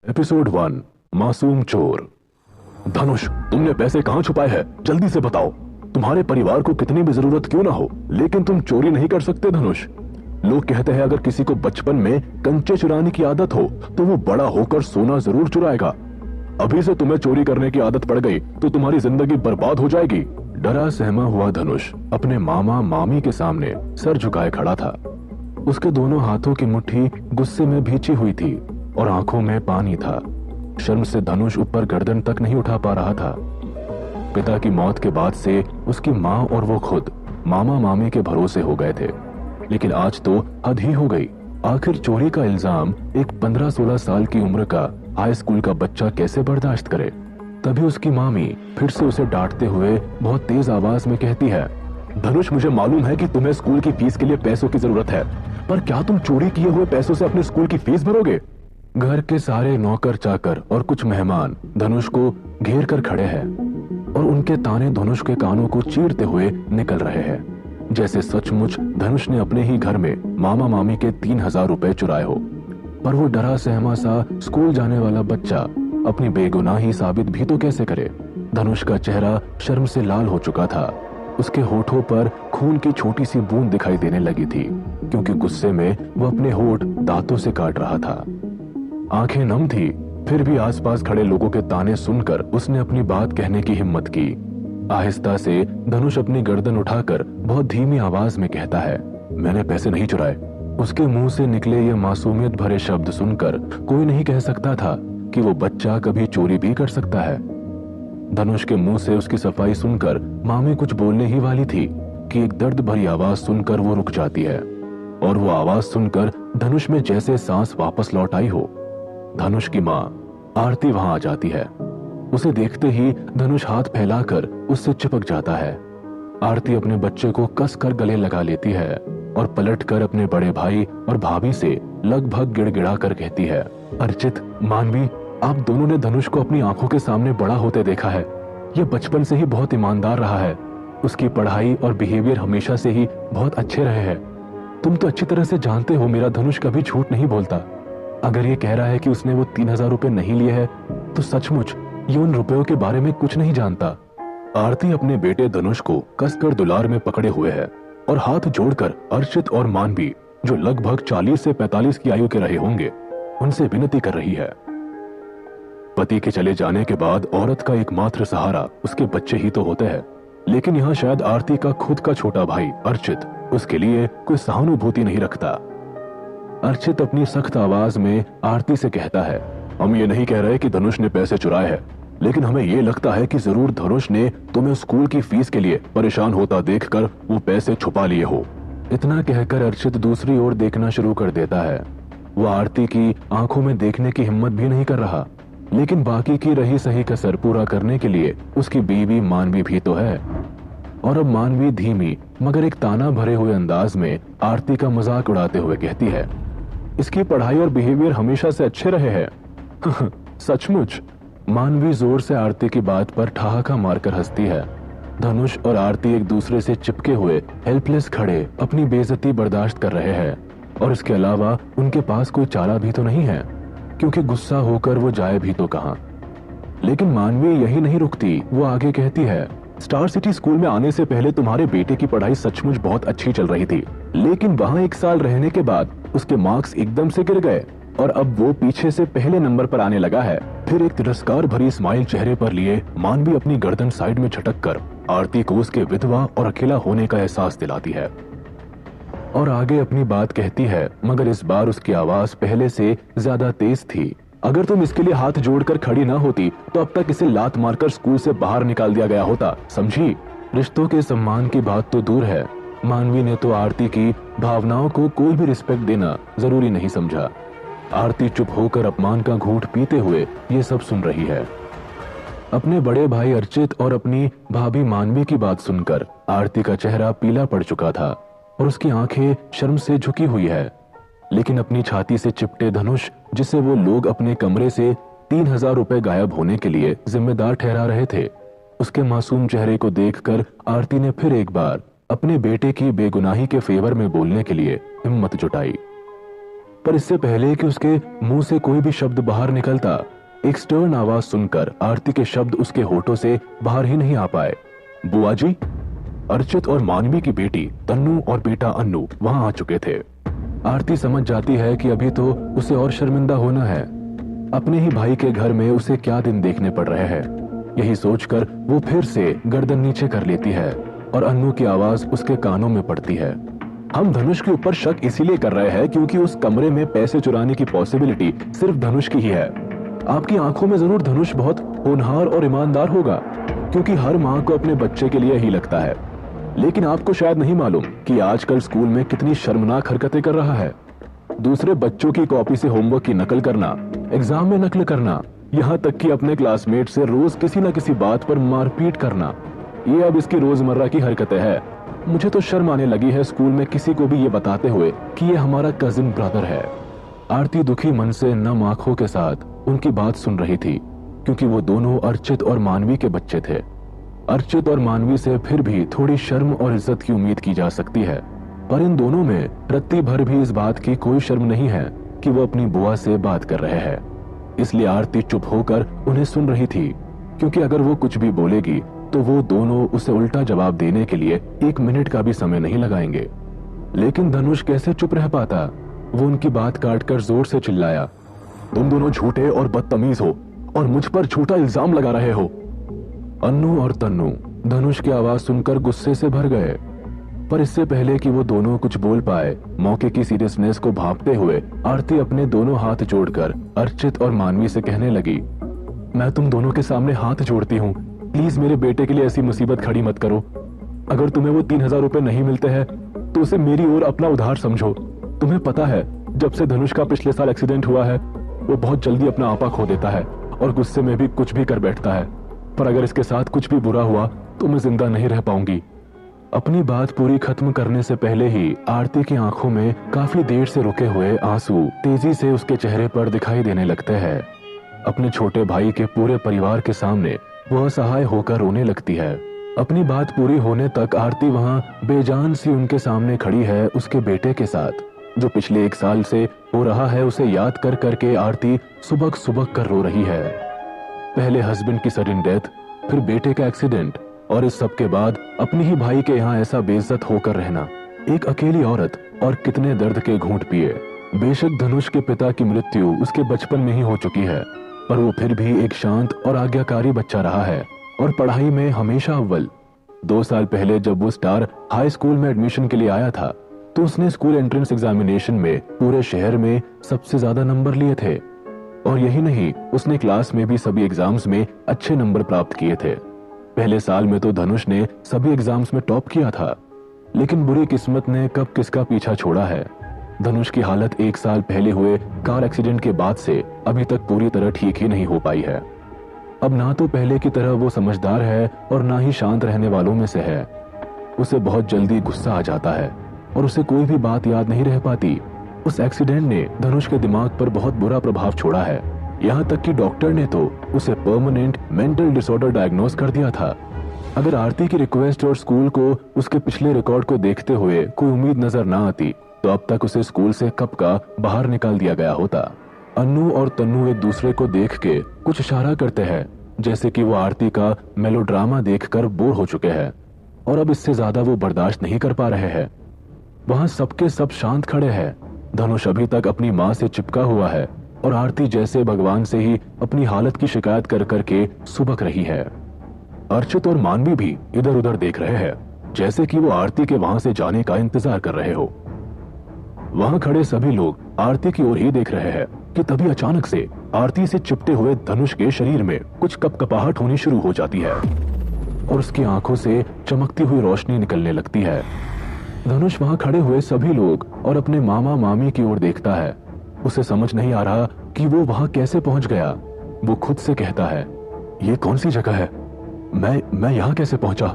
Episode 1 मासूम चोर। धनुष, तुमने पैसे कहाँ छुपाए हैं? जल्दी से बताओ। तुम्हारे परिवार को कितनी भी जरूरत क्यों ना हो, लेकिन तुम चोरी नहीं कर सकते धनुष। लोग कहते हैं अगर किसी को बचपन में कंचे चुराने की आदत हो तो वो बड़ा होकर सोना जरूर चुराएगा। अभी से तुम्हें चोरी करने की आदत पड़ गई तो तुम्हारी जिंदगी बर्बाद हो जाएगी। डरा सहमा हुआ धनुष अपने मामा मामी के सामने सर झुकाए खड़ा था। उसके दोनों हाथों की मुट्ठी गुस्से में भींची हुई थी और आंखों में पानी था। शर्म से धनुष ऊपर गर्दन तक नहीं उठा पा रहा था। पिता की मौत के बाद से उसकी माँ और वो खुद मामा मामी के भरोसे हो गए थे, लेकिन आज तो हद ही हो गई। आखिर चोरी का इल्जाम एक 15-16 साल की उम्र का हाई स्कूल का बच्चा कैसे बर्दाश्त करे। तभी उसकी मामी फिर से उसे डांटते हुए बहुत तेज आवाज में कहती है, धनुष, मुझे मालूम है कि तुम्हें स्कूल की फीस के लिए पैसों की जरूरत है, पर क्या तुम चोरी किए हुए पैसों से अपने स्कूल की फीस भरोगे? घर के सारे नौकर चाकर और कुछ मेहमान धनुष को घेर कर खड़े हैं और उनके ताने धनुष के कानों को चीरते हुए निकल रहे हैं, जैसे सचमुच धनुष ने अपने ही घर में मामा मामी के 3000 रुपए चुराए हो। पर वो डरा सहमा सा स्कूल जाने वाला बच्चा अपनी बेगुनाही साबित भी तो कैसे करे। धनुष का चेहरा शर्म से लाल हो चुका था। उसके होठों पर खून की छोटी सी बूंद दिखाई देने लगी थी, क्योंकि गुस्से में वो अपने होठ दांतों से काट रहा था। आंखें नम थी, फिर भी आसपास खड़े लोगों के ताने सुनकर उसने अपनी बात कहने की हिम्मत की। आहिस्ता से धनुष अपनी गर्दन उठाकर बहुत धीमी आवाज में कहता है, मैंने पैसे नहीं चुराए। उसके मुंह से निकले ये मासूमियत भरे शब्द सुनकर कोई नहीं कह सकता था कि वो बच्चा कभी चोरी भी कर सकता है। धनुष के मुंह से उसकी सफाई सुनकर मामी कुछ बोलने ही वाली थी कि एक दर्द भरी आवाज सुनकर वो रुक जाती है, और वो आवाज सुनकर धनुष में जैसे सांस वापस लौट आई हो। धनुष की माँ आरती वहां आ जाती है। उसे देखते ही धनुष हाथ फैलाकर उससे चिपक जाता है। आरती अपने बच्चे को कस कर गले लगा लेती है और पलटकर अपने बड़े भाई और भाभी से लगभग गिड़गिड़ा कर कहती है, अर्चित, मानवी, आप दोनों ने धनुष को अपनी आंखों के सामने बड़ा होते देखा है। ये बचपन से ही बहुत ईमानदार रहा है। उसकी पढ़ाई और बिहेवियर हमेशा से ही बहुत अच्छे रहे हैं। तुम तो अच्छी तरह से जानते हो मेरा धनुष कभी झूठ नहीं बोलता। अगर ये कह रहा है कि उसने वो 3000 रुपए नहीं लिए हैं, तो सचमुच ये उन रुपयों के बारे में कुछ नहीं जानता। आरती अपने बेटे धनुष को कसकर दुलार में पकड़े हुए है और हाथ जोड़कर अर्चित और मानवी, जो लगभग 40 से 45 की आयु के रहे होंगे, उनसे विनती कर रही है। पति के चले जाने के बाद औरत का एकमात्र सहारा उसके बच्चे ही तो होते हैं, लेकिन यहाँ शायद आरती का खुद का छोटा भाई अर्चित उसके लिए कोई सहानुभूति नहीं रखता। अर्चित अपनी सख्त आवाज में आरती से कहता है, हम ये नहीं कह रहे कि धनुष ने पैसे चुराए हैं, लेकिन हमें ये लगता है कि जरूर धनुष ने तुम्हें स्कूल की फीस के लिए परेशान होता देखकर वो पैसे छुपा लिए हो। इतना कहकर अर्चित दूसरी ओर देखना शुरू कर देता है। वो आरती की आंखों में देखने की हिम्मत भी नहीं कर रहा, लेकिन बाकी की रही सही कसर पूरा करने के लिए उसकी बीवी मानवी भी तो है। और अब मानवी धीमी मगर एक ताना भरे हुए अंदाज में आरती का मजाक उड़ाते हुए कहती है, इसकी पढ़ाई और बिहेवियर हमेशा से अच्छे रहे हैं। सचमुच? मानवी जोर से आरती की बात पर ठहाका मारकर हंसती है। धनुष और आरती एक दूसरे से चिपके हुए हेल्पलेस खड़े अपनी बेइज्जती बर्दाश्त कर रहे हैं, और इसके अलावा उनके पास कोई चारा भी तो नहीं है, क्योंकि गुस्सा होकर वो जाए भी तो कहां। लेकिन मानवी यही नहीं रुकती। वो आगे कहती है, स्टार सिटी स्कूल में आने से पहले तुम्हारे बेटे की पढ़ाई सचमुच बहुत अच्छी चल रही थी, लेकिन वहां 1 साल रहने के बाद उसके मार्क्स एकदम से गिर गए और अब वो पीछे से पहले नंबर पर आने लगा है। फिर एक तिरस्कार भरी स्माइल चेहरे पर लिए मानवी अपनी गर्दन साइड में झटक कर आरती को उसके विधवा और अकेला होने का एहसास दिलाती है और आगे अपनी बात कहती है, मगर इस बार उसकी आवाज पहले से ज्यादा तेज थी। अगर तुम इसके लिए हाथ जोड़कर खड़ी ना होती तो अब तक इसे लात मारकर स्कूल से बाहर निकाल दिया गया होता, समझी? रिश्तों के सम्मान की बात तो दूर है, मानवी ने तो आरती की भावनाओं को कोई भी रिस्पेक्ट देना जरूरी नहीं समझा। आरती चुप होकर अपमान का घूंट पीते हुए ये सब सुन रही है। अपने बड़े भाई अर्चित और अपनी भाभी मानवी की बात सुनकर आरती का चेहरा पीला पड़ चुका था और उसकी आंखें शर्म से झुकी हुई है, लेकिन अपनी छाती से चिपटे धनुष, जिसे वो लोग अपने कमरे से 3000 रुपए गायब होने के लिए जिम्मेदार ठहरा रहे थे, उसके मासूम चेहरे को देखकर आरती ने फिर एक बार अपने बेटे की बेगुनाही के फेवर में बोलने के लिए हिम्मत जुटाई। पर इससे पहले कि उसके मुंह से कोई भी शब्द बाहर निकलता, एक स्टर्न आवाज सुनकर आरती के शब्द उसके होठों से बाहर ही नहीं आ पाए। बुआ जी। अर्चित और मानवी की बेटी तन्नू और बेटा अन्नू वहां आ चुके थे। आरती समझ जाती है कि अभी तो उसे और शर्मिंदा होना है। अपने ही भाई के घर में उसे क्या दिन देखने पड़ रहे हैं, यही सोचकर वो फिर से गर्दन नीचे कर लेती है और अन्नू की आवाज उसके कानों में पड़ती है। हम धनुष के ऊपर शक इसीलिए कर रहे हैं क्योंकि उस कमरे में पैसे चुराने की पॉसिबिलिटी सिर्फ धनुष की ही है। आपकी आंखों में जरूर धनुष बहुत होनहार और ईमानदार होगा, क्योंकि हर माँ को अपने बच्चे के लिए ही लगता है। लेकिन आपको शायद नहीं मालूम कि आजकल स्कूल में कितनी शर्मनाक हरकतें कर रहा है। दूसरे बच्चों की कॉपी से होमवर्क की नकल करना, एग्जाम में नकल करना, यहाँ तक कि अपने क्लासमेट से रोज किसी न किसी बात पर मारपीट करना, ये अब इसकी रोजमर्रा की हरकतें हैं। मुझे तो शर्म आने लगी है स्कूल में किसी को भी ये बताते हुए कि ये हमारा कजिन ब्रदर है। आरती दुखी मन से नम आंखों के साथ उनकी बात सुन रही थी, क्योंकि वो दोनों अर्चित और मानवी के बच्चे थे। अर्चित और मानवी से फिर भी थोड़ी शर्म और इज्जत की उम्मीद की जा सकती है, पर इन दोनों में रत्ती भर भी इस बात की कोई शर्म नहीं है कि वो अपनी बुआ से बात कर रहे हैं। इसलिए आरती चुप होकर उन्हें सुन रही थी, क्योंकि अगर वो कुछ भी बोलेगी तो वो दोनों उसे उल्टा जवाब देने के लिए 1 मिनट का भी समय नहीं लगाएंगे। लेकिन धनुष कैसे चुप रह पाता? वो उनकी बात काटकर जोर से चिल्लाया, तुम दोनों झूठे और बदतमीज हो और मुझ पर झूठा इल्जाम लगा रहे हो। अन्नू और तन्नू धनुष की आवाज सुनकर गुस्से से भर गए, पर इससे पहले कि वो दोनों कुछ बोल पाए, मौके की सीरियसनेस को भांपते हुए आरती अपने दोनों हाथ जोड़कर अर्चित और मानवी से कहने लगी, मैं तुम दोनों के सामने हाथ जोड़ती हूँ, प्लीज मेरे बेटे के लिए ऐसी मुसीबत खड़ी मत करो। अगर तुम्हें वो 3000 रुपए नहीं मिलते हैं तो उसे मेरी ओर अपना उधार समझो। तुम्हें पता है जब से धनुष का पिछले साल एक्सीडेंट हुआ है, वो बहुत जल्दी अपना आपा खो देता है और गुस्से में भी कुछ भी कर बैठता है। पर अगर इसके साथ कुछ भी बुरा हुआ तो मैं जिंदा नहीं रह पाऊंगी। अपनी बात पूरी खत्म करने से पहले ही आरती की आंखों में काफी देर से रुके हुए आंसू तेजी से उसके चेहरे पर दिखाई देने लगते हैं। अपने छोटे भाई के पूरे परिवार के सामने वो असहाय होकर रोने लगती है। अपनी बात पूरी होने तक आरती वहां बेजान सी उनके सामने खड़ी है उसके बेटे के साथ, जो पिछले 1 साल से हो रहा है उसे याद कर करके आरती सुबक सुबक कर रो रही है। पहले हस्बैंड की सडन डेथ, फिर बेटे का एक्सीडेंट, और इस सब के बाद अपने ही भाई के यहाँ ऐसा बेइज्जत होकर रहना। एक अकेली औरत और कितने दर्द के घूंट पिए। बेशक धनुष के पिता की मृत्यु उसके बचपन में ही हो चुकी है, पर वो फिर भी एक शांत और आज्ञाकारी बच्चा रहा है और पढ़ाई में हमेशा अव्वल। 2 साल पहले जब वो स्टार हाई स्कूल में एडमिशन के लिए आया था तो उसने स्कूल एंट्रेंस एग्जामिनेशन में पूरे शहर में सबसे ज्यादा नंबर लिए थे, और यही नहीं, उसने क्लास में भी सभी एग्जाम्स में अच्छे नंबर प्राप्त किए थे। पहले साल में तो धनुष ने सभी एग्जाम्स में टॉप किया था, लेकिन बुरी किस्मत ने कब किसका पीछा छोड़ा है। धनुष की हालत 1 साल पहले हुए कार एक्सीडेंट के बाद से अभी तक पूरी तरह ठीक ही नहीं हो पाई है। अब ना तो पहले की तरह वो समझदार है और ना ही शांत रहने वालों में से है। उसे बहुत जल्दी गुस्सा आ जाता है और उसे कोई भी बात याद नहीं रह पाती। उस एक्सीडेंट ने धनुष के दिमाग पर बहुत बुरा प्रभाव छोड़ा है, यहाँ तक कि डॉक्टर ने तो उसे परमानेंट मेंटल डिसऑर्डर डायग्नोस कर दिया था। अगर आरती की रिक्वेस्ट और स्कूल को उसके पिछले रिकॉर्ड को देखते हुए कोई उम्मीद नजर ना आती तो अब तक उसे स्कूल से कब का बाहर निकाल दिया गया होता। अन्नू और तन्नू एक दूसरे को देख के कुछ इशारा करते हैं, जैसे कि वो आरती का मेलोड्रामा देखकर बोर हो चुके हैं और अब इससे ज्यादा वो बर्दाश्त नहीं कर पा रहे हैं। वहां सबके सब शांत खड़े हैं। धनुष अभी तक अपनी माँ से चिपका हुआ है और आरती जैसे भगवान से ही अपनी हालत की शिकायत कर करके सुबक रही है। अर्चित और मानवी भी इधर उधर देख रहे हैं, जैसे कि वो आरती के वहां से जाने का इंतजार कर रहे हो। वहां खड़े सभी लोग आरती की ओर ही देख रहे हैं कि तभी अचानक से आरती से चिपटे हुए धनुष के शरीर में कुछ कपकपाहट होनी शुरू हो जाती है और उसकी आंखों से चमकती हुई रोशनी निकलने लगती है। धनुष वहां खड़े हुए सभी लोग और अपने मामा मामी की ओर देखता है। उसे समझ नहीं आ रहा कि वो वहां कैसे पहुंच गया। वो खुद से कहता है, ये कौन सी जगह है? मैं यहां कैसे पहुंचा?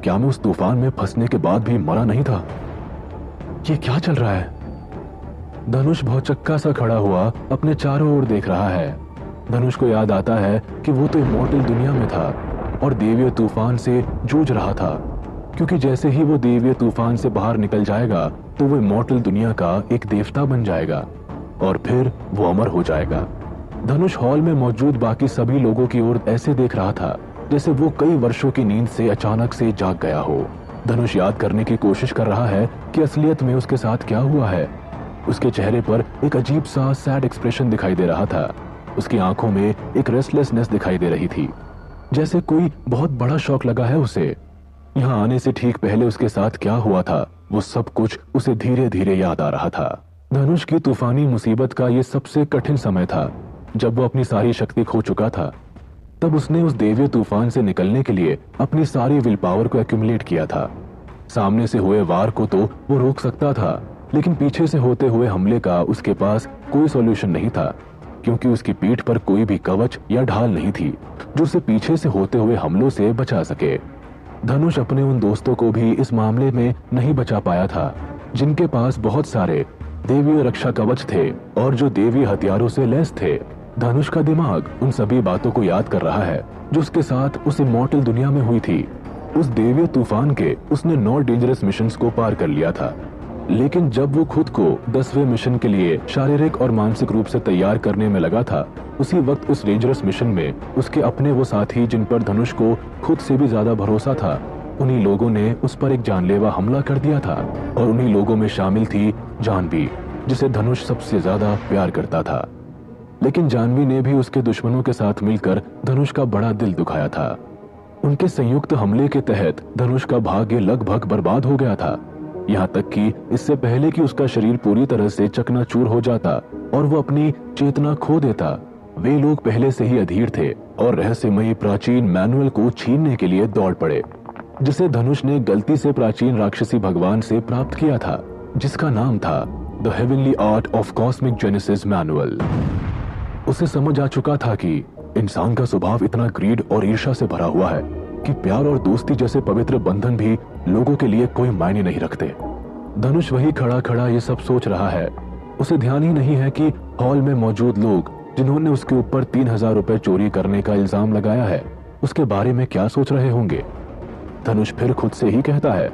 क्या मैं उस तूफान में फंसने के बाद भी मरा नहीं था? ये क्या चल रहा है? धनुष भौचक्का सा खड़ा हुआ अपने चारों ओर देख रहा है। धनुष को याद आता है कि वो तो इमॉर्टल दुनिया में था और देवीय तूफान से जूझ रहा था, क्योंकि जैसे ही वो देवीय तूफान से बाहर निकल जाएगा तो वो इमॉर्टल दुनिया का एक देवता बन जाएगा और फिर वो अमर हो जाएगा। धनुष हॉल में मौजूद बाकी सभी लोगों की ओर ऐसे देख रहा था जैसे वो कई वर्षों की नींद से अचानक से जाग गया हो। धनुष याद करने की कोशिश कर रहा है कि असलियत में उसके साथ क्या हुआ है। उसके चेहरे पर एक अजीब सा सैड एक्सप्रेशन दिखाई दे रहा था। उसकी आंखों में एक रेस्टलेसनेस दिखाई दे रही थी, जैसे कोई बहुत बड़ा शौक लगा है उसे। यहाँ आने से ठीक पहले उसके साथ क्या हुआ था वो सब कुछ उसे धीरे धीरे याद आ रहा था। धनुष की तूफानी मुसीबत का ये सबसे कठिन समय था जब वो अपनी सारी शक्ति खो चुका था। तब उसने उस दैवीय तूफान से निकलने के लिए अपनी सारी विल पावर को एक्यूमुलेट किया था। सामने से हुए वार को तो वो रोक सकता था, लेकिन पीछे से होते हुए हमले का उसके पास कोई सॉल्यूशन नहीं था, क्योंकि उसकी पीठ पर कोई भी कवच या ढाल नहीं थी जो उसे पीछे से होते हुए हमलों से बचा सके। धनुष अपने उन दोस्तों को भी इस मामले में नहीं बचा पाया था जिनके पास बहुत सारे देवीय रक्षा कवच थे और जो देवी हथियारों से लैस थे। धनुष का दिमाग उन सभी बातों को याद कर रहा है जो उसके साथ उस इमॉर्टल दुनिया में हुई थी। उस देवीय तूफान के उसने 9 डेंजरस मिशंस को पार कर लिया था, लेकिन जब वो खुद को 10वें मिशन के लिए शारीरिक और मानसिक रूप से तैयार करने में लगा था, उसी वक्त उस डेंजरस मिशन में उसके अपने वो साथी जिन पर धनुष को खुद से भी ज्यादा भरोसा था, उन्हीं लोगों ने उस पर एक जानलेवा हमला कर दिया था। और उन्हीं लोगों में शामिल थी जानवी, जिसे धनुष सबसे ज्यादा प्यार करता था। लेकिन जानवी ने भी उसके दुश्मनों के साथ मिलकर धनुष का बड़ा दिल दुखाया था। उनके संयुक्त हमले के तहत धनुष का भाग्य लगभग बर्बाद हो गया था, यहाँ तक कि इससे पहले कि उसका शरीर पूरी तरह से चकनाचूर हो जाता और वो अपनी चेतना खो देता, वे लोग पहले से ही अधीर थे और रहस्यमयी प्राचीन मैनुअल को छीनने के लिए दौड़ पड़े, जिसे धनुष ने गलती से प्राचीन राक्षसी भगवान से प्राप्त किया था, जिसका नाम था the heavenly art of cosmic genesis manual. उसे समझ आ चुका था कि इंसान का स्वभाव इतना ग्रीड और ईर्ष्या से भरा हुआ है कि प्यार और दोस्ती जैसे पवित्र बंधन भी लोगों के लिए कोई मायने नहीं रखते। धनुष वही खड़ा खड़ा ये सब सोच रहा है। उसे ध्यान ही नहीं है कि हॉल में मौजूद लोग जिन्होंने उसके ऊपर 3000 रुपए चोरी करने का इल्जाम लगाया है, उसके बारे में क्या सोच रहे होंगे। धनुष फिर खुद से ही कहता है,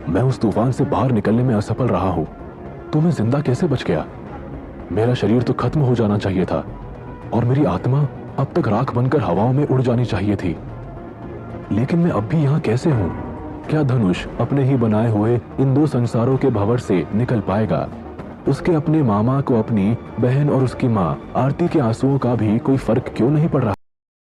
मैं उस तूफान से बाहर निकलने में असफल रहा हूं, तो मैं जिंदा कैसे बच गया? मेरा शरीर तो खत्म हो जाना चाहिए था और मेरी आत्मा अब तक राख बनकर हवाओं में उड़ जानी चाहिए थी, लेकिन मैं अब भी यहाँ कैसे हूँ? क्या धनुष अपने ही बनाए हुए इन 2 संसारों के भंवर से निकल पाएगा? उसके अपने मामा को अपनी बहन और उसकी माँ आरती के आंसुओं का भी कोई फर्क क्यों नहीं पड़ रहा?